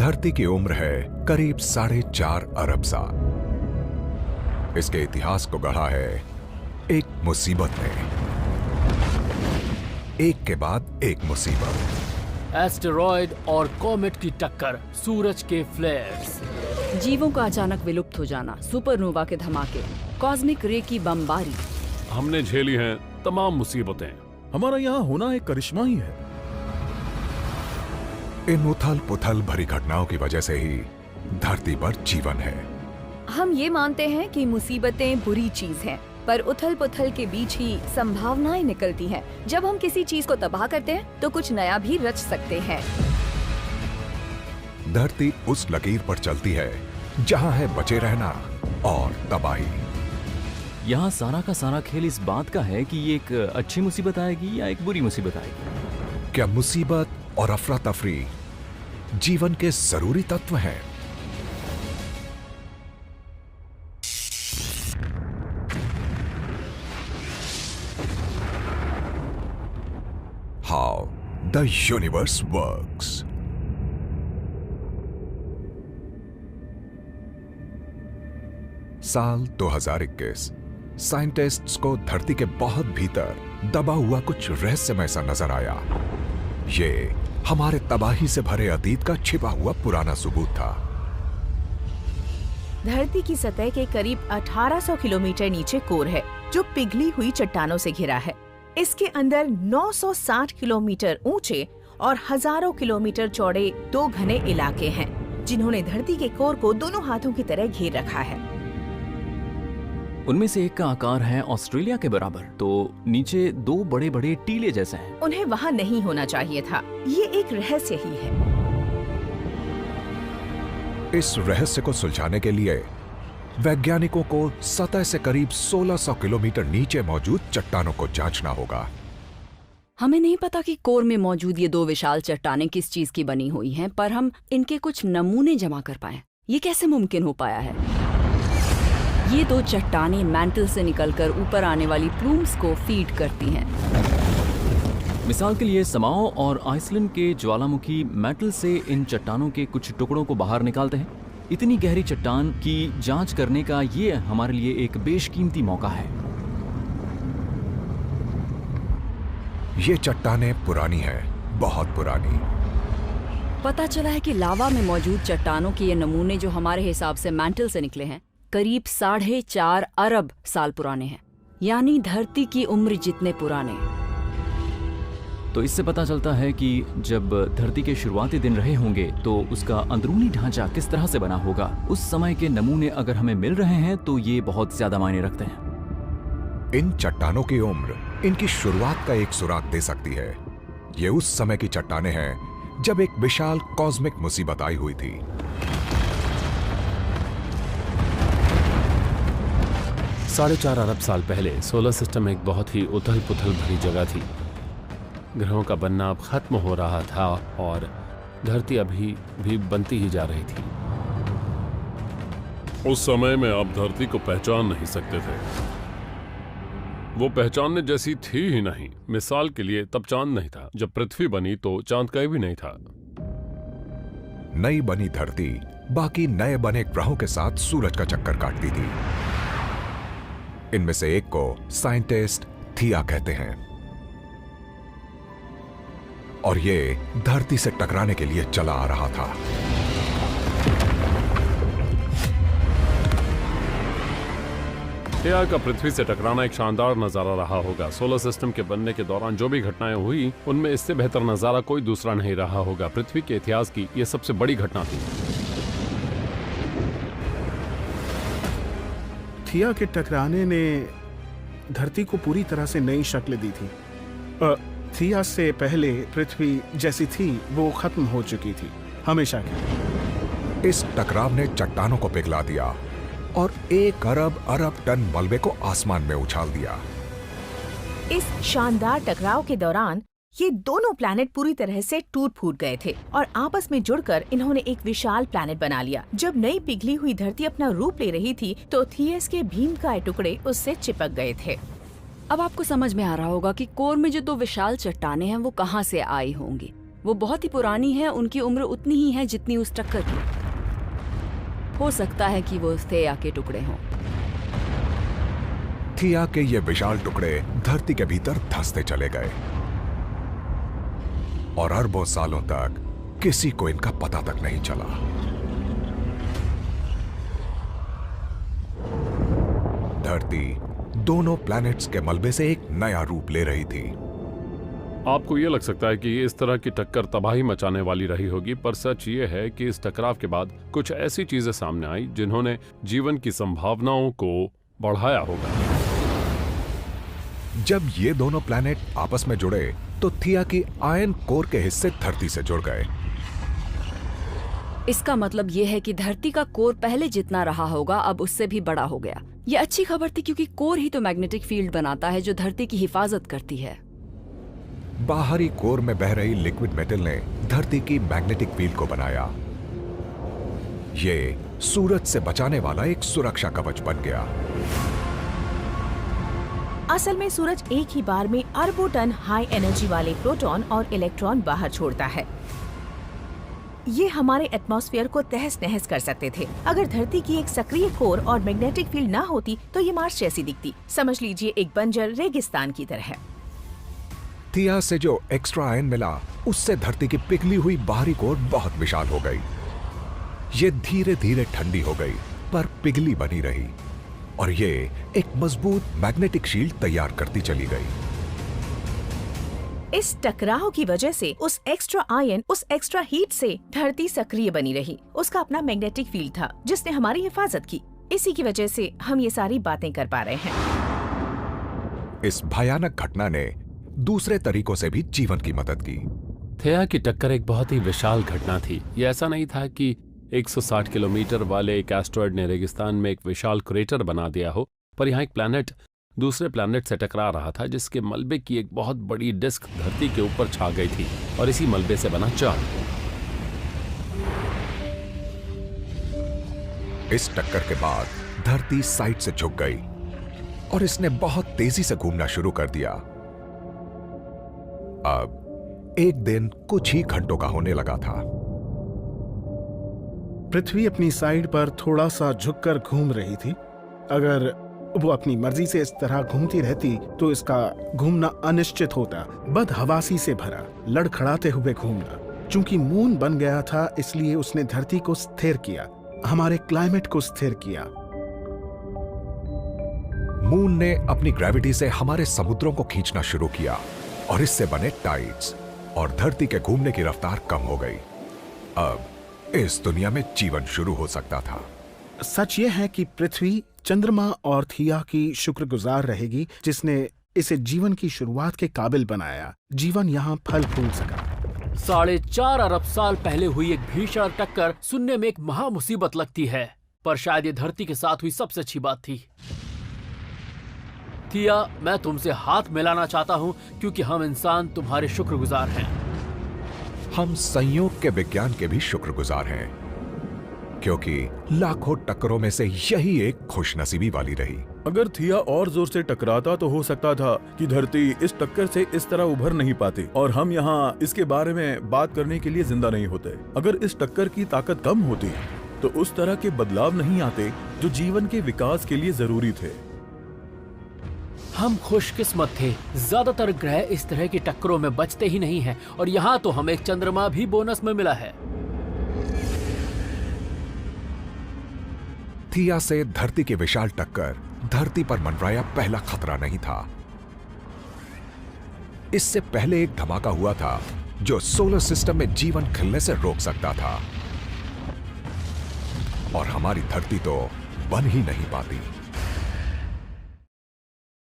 धरती की उम्र है करीब 4.5 अरब साल। इसके इतिहास को गढ़ा है एक मुसीबत ने, एक के बाद एक मुसीबत। एस्टेरॉयड और कॉमेट की टक्कर, सूरज के फ्लेयर्स, जीवों का अचानक विलुप्त हो जाना, सुपरनोवा के धमाके, कॉस्मिक रे की बमबारी। हमने झेली हैं तमाम मुसीबतें। हमारा यहाँ होना एक करिश्मा ही है। इन उथल पुथल भरी घटनाओं की वजह से ही धरती पर जीवन है। हम ये मानते हैं कि मुसीबतें बुरी चीज हैं, पर उथल पुथल के बीच ही संभावनाएं निकलती हैं। जब हम किसी चीज को तबाह करते हैं तो कुछ नया भी रच सकते हैं। धरती उस लकीर पर चलती है जहां है बचे रहना और तबाही। यहाँ सारा का सारा खेल इस बात का है कि ये एक अच्छी मुसीबत आएगी या एक बुरी मुसीबत आएगी। क्या मुसीबत और अफरा तफरी जीवन के जरूरी तत्व हैं? How the universe works. साल 2021। साइंटिस्ट्स को धरती के बहुत भीतर दबा हुआ कुछ रहस्यमय सा नजर आया। ये हमारे तबाही से भरे अतीत का छिपा हुआ पुराना सबूत था। धरती की सतह के करीब 1800 किलोमीटर नीचे कोर है, जो पिघली हुई चट्टानों से घिरा है। इसके अंदर 960 किलोमीटर ऊंचे और हजारों किलोमीटर चौड़े 2 घने इलाके हैं, जिन्होंने धरती के कोर को दोनों हाथों की तरह घेर रखा है। उनमें से एक का आकार है ऑस्ट्रेलिया के बराबर, तो नीचे 2 बड़े बड़े टीले जैसे हैं। उन्हें वहाँ नहीं होना चाहिए था। ये एक रहस्य ही है। इस रहस्य को सुलझाने के लिए वैज्ञानिकों को सतह से करीब 1600 किलोमीटर नीचे मौजूद चट्टानों को जांचना होगा। हमें नहीं पता कि कोर में मौजूद ये 2 विशाल चट्टानें किस चीज की बनी हुई हैं, पर हम इनके कुछ नमूने जमा कर पाए। ये कैसे मुमकिन हो पाया है? ये 2 चट्टानें मैंटल से निकलकर ऊपर आने वाली प्लूम्स को फीड करती हैं। मिसाल के लिए समाओ और आइसलैंड के ज्वालामुखी मेटल से इन चट्टानों के कुछ टुकड़ों को बाहर निकालते हैं। इतनी गहरी चट्टान की जांच करने का ये हमारे लिए एक बेशकीमती मौका है। ये चट्टानें पुरानी हैं, बहुत पुरानी। पता चला है कि लावा में मौजूद चट्टानों के ये नमूने, जो हमारे हिसाब से मैंटल से निकले हैं, करीब 4.5 अरब साल पुराने हैं, यानी धरती की उम्र जितने पुराने। तो इससे पता चलता है कि जब धरती के शुरुआती दिन रहे होंगे तो उसका अंदरूनी ढांचा किस तरह से बना होगा। उस समय के नमूने अगर हमें मिल रहे हैं तो ये बहुत ज्यादा मायने रखते हैं। इन चट्टानों की उम्र इनकी शुरुआत का एक सुराग दे सकती है। ये उस समय की चट्टानें हैं जब एक विशाल कॉस्मिक मुसीबत आई हुई थी। साढ़े 4 अरब साल पहले सोलर सिस्टम एक बहुत ही उथल पुथल भरी जगह थी। ग्रहों का बनना अब खत्म हो रहा था और धरती अभी भी बनती ही जा रही थी। उस समय में आप धरती को पहचान नहीं सकते थे। वो पहचानने जैसी थी ही नहीं। मिसाल के लिए तब चांद नहीं था। जब पृथ्वी बनी तो चांद का भी नहीं था। नई बनी धरती बाकी नए बने ग्रहों के साथ सूरज का चक्कर काटती थी। इनमें से एक को साइंटिस्ट थिया कहते हैं और ये धरती से टकराने के लिए चला आ रहा था। थिया का पृथ्वी से टकराना एक शानदार नजारा रहा होगा। सोलर सिस्टम के बनने के दौरान जो भी घटनाएं हुई, उनमें इससे बेहतर नजारा कोई दूसरा नहीं रहा होगा। पृथ्वी के इतिहास की यह सबसे बड़ी घटना थी। थिया के टकराने ने धरती को पूरी तरह से नई शक्ल दी थी। थिया से पहले पृथ्वी जैसी थी वो खत्म हो चुकी थी, हमेशा की। इस टकराव ने चट्टानों को पिघला दिया और 1 अरब टन मलबे को आसमान में उछाल दिया। इस शानदार टकराव के दौरान ये दोनों प्लैनेट पूरी तरह से टूट फूट गए थे और आपस में जुड़कर इन्होंने एक विशाल प्लैनेट बना लिया। जब नई पिघली हुई धरती अपना रूप ले रही थी तो थियस के भीमकाय टुकड़े उससे चिपक गए थे। अब आपको समझ में आ रहा होगा कि कोर में जो 2 विशाल चट्टानें हैं वो कहाँ से आई होंगी। वो बहुत ही पुरानी है, उनकी उम्र उतनी ही है जितनी उस टक्कर की। हो सकता है कि वो थिया के टुकड़े हों। थिया के ये विशाल टुकड़े धरती के भीतर धंसते चले गए और अरबों सालों तक किसी को इनका पता तक नहीं चला। धरती दोनों प्लैनेट्स के मलबे से एक नया रूप ले रही थी। आपको ये लग सकता है कि इस तरह की टक्कर तबाही मचाने वाली रही होगी, पर सच ये है कि इस टकराव के बाद कुछ ऐसी चीजें सामने आई जिन्होंने जीवन की संभावनाओं को बढ़ाया होगा। जब ये दोनों प्लैनेट आपस में जुड़े तो थिया की आयन कोर के हिस्से धरती से जुड़ गए। इसका मतलब ये है कि धरती का कोर पहले जितना रहा होगा अब उससे भी बड़ा हो गया। ये अच्छी खबर थी क्योंकि कोर ही तो मैग्नेटिक फील्ड बनाता है जो धरती की हिफाजत करती है। बाहरी कोर में बह रही लिक्विड मेटल ने धरती की मैग्नेटिक फील्ड को बनाया। ये सूरज से बचाने वाला एक सुरक्षा कवच बन गया। असल में सूरज एक ही बार में अरबों टन हाई एनर्जी वाले प्रोटॉन और इलेक्ट्रॉन बाहर छोड़ता है। ये हमारे एटमॉस्फेयर को तहस नहस कर सकते थे। अगर धरती की एक सक्रिय कोर और मैग्नेटिक फील्ड ना होती तो ये मार्स जैसी दिखती। समझ लीजिए एक बंजर रेगिस्तान की तरह। थिया से जो एक्स्ट्रा आयन मिला उससे धरती की पिघली हुई बाहरी कोर बहुत विशाल हो गई। ये धीरे धीरे ठंडी हो गई पर पिघली बनी रही और ये एक मजबूत मैग्नेटिक शील्ड तैयार करती चली गई। इस टकराव की वजह से उस एक्स्ट्रा आयन, उस एक्स्ट्रा हीट से धरती सक्रिय बनी रही। उसका अपना मैग्नेटिक फील्ड था जिसने हमारी हिफाजत की। इसी की वजह से हम ये सारी बातें कर पा रहे हैं। इस भयानक घटना ने दूसरे तरीकों से भी जीवन की मदद की। थिया की टक्कर एक बहुत ही विशाल घटना थी। ये ऐसा नहीं था कि 160 किलोमीटर वाले एक एस्ट्रॉयड ने रेगिस्तान में एक विशाल क्रेटर बना दिया हो, पर यहाँ एक प्लैनेट दूसरे प्लैनेट से टकरा रहा था जिसके मलबे की एक बहुत बड़ी डिस्क धरती के ऊपर छा गई थी और इसी मलबे से बना चांद। इस टक्कर के बाद धरती साइड से झुक गई और इसने बहुत तेजी से घूमना शुरू कर दिया। अब एक दिन कुछ ही घंटों का होने लगा था। पृथ्वी अपनी साइड पर थोड़ा सा झुककर घूम रही थी। अगर वो अपनी मर्जी से इस तरह घूमती रहती तो इसका घूमना अनिश्चित होता, बदहवासी से भरा, लड़खड़ाते हुए घूमना। चूंकि मून बन गया था इसलिए उसने धरती को स्थिर किया, हमारे क्लाइमेट को स्थिर किया। मून ने अपनी ग्रेविटी से हमारे समुद्रों को खींचना शुरू किया और इससे बने टाइड्स और धरती के घूमने की रफ्तार कम हो गई। अब इस दुनिया में जीवन शुरू हो सकता था। सच ये है कि पृथ्वी चंद्रमा और थिया की शुक्रगुजार रहेगी जिसने इसे जीवन की शुरुआत के काबिल बनाया। जीवन यहाँ फल फूल सका। 4.5 अरब साल पहले हुई एक भीषण टक्कर सुनने में एक महामुसीबत लगती है, पर शायद ये धरती के साथ हुई सबसे अच्छी बात थी। थिया, मैं तुमसे हाथ मिलाना चाहता हूँ क्योंकि हम इंसान तुम्हारे शुक्रगुजार हैं। हम संयोग के विज्ञान के भी शुक्रगुजार हैं क्योंकि लाखों टक्करों में से यही एक खुशनसीबी वाली रही। अगर थिया और जोर से टकराता तो हो सकता था कि धरती इस टक्कर से इस तरह उभर नहीं पाती और हम यहाँ इसके बारे में बात करने के लिए जिंदा नहीं होते। अगर इस टक्कर की ताकत कम होती तो उस तरह के बदलाव नहीं आते जो जीवन के विकास के लिए जरूरी थे। हम खुशकिस्मत थे, ज्यादातर ग्रह इस तरह की टक्करों में बचते ही नहीं हैं और यहाँ तो हमें एक चंद्रमा भी बोनस में मिला है। थिया से धरती की विशाल टक्कर धरती पर मंडराया पहला खतरा नहीं था। इससे पहले एक धमाका हुआ था जो सोलर सिस्टम में जीवन खिलने से रोक सकता था और हमारी धरती तो बन ही नहीं पाती।